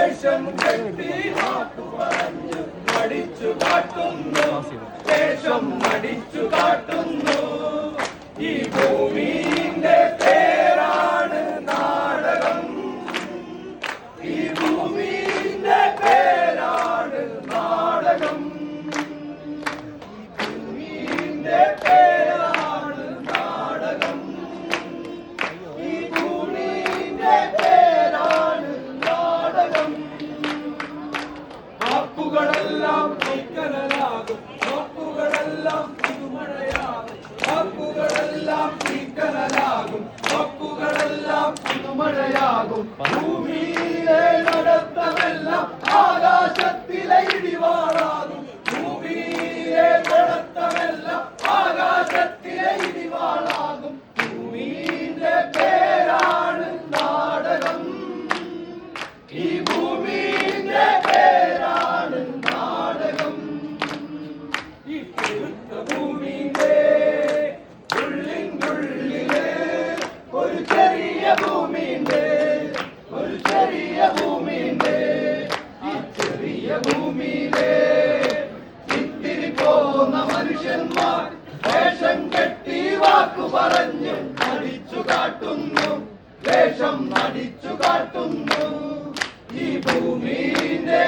വേഷം കെട്ടി വാക്കു പറഞ്ഞു നടിച്ചു കാട്ടുന്നു, വേഷം നടിച്ചു കാട്ടുന്നു. ഈ ഭൂമിന്റെ പേരാണ് നാടകം, ഈ ഭൂമിന്റെ പേരാണ് നാടകം, ഈ ഭൂമിന്റെ പേരാണ് നാടകം, ഈ ഭൂമിന്റെ പേരാണ് നാടകം. വാക്കുകളെല്ലാം തീക്കനലാകും, വാക്കുകളെല്ലാം പുതുമഴയാകും, വാക്കുകളെല്ലാം തീക്കനലാകും, വാക്കുകളെല്ലാം പുതുമഴയാകും. ഭൂമിയിലെ നടത്തമെല്ലാം ആകാശത്തിലെ ഇടിവാളാകും, ഭൂമിയിലെ നടത്തമെല്ലാം ആകാശത്തിലെ ഇടിവാളാകും. ഭൂമിയുടെ പേരാണ് നാടകം, ഈ ഭൂമിയുടെ പേരാണ് നാടകം. ഈ പെരുത്ത ഭൂമിയുടെ ഉള്ളിനുള്ളിലെ ഒരു ചെറിയ ഭൂമിയുണ്ട്, ഒരു ചെറിയ ഭൂമിയുണ്ട്. ഈ ചെറിയ ഭൂമിയിലെ ഇത്തിരി പോന്ന മനുഷ്യന്മാർ വേഷം കെട്ടി വാക്കു പറഞ്ഞു നടിച്ചു കാട്ടുന്നു, വേഷം നടിച്ചു കാട്ടുന്നു. ഈ ഭൂമിന്റെ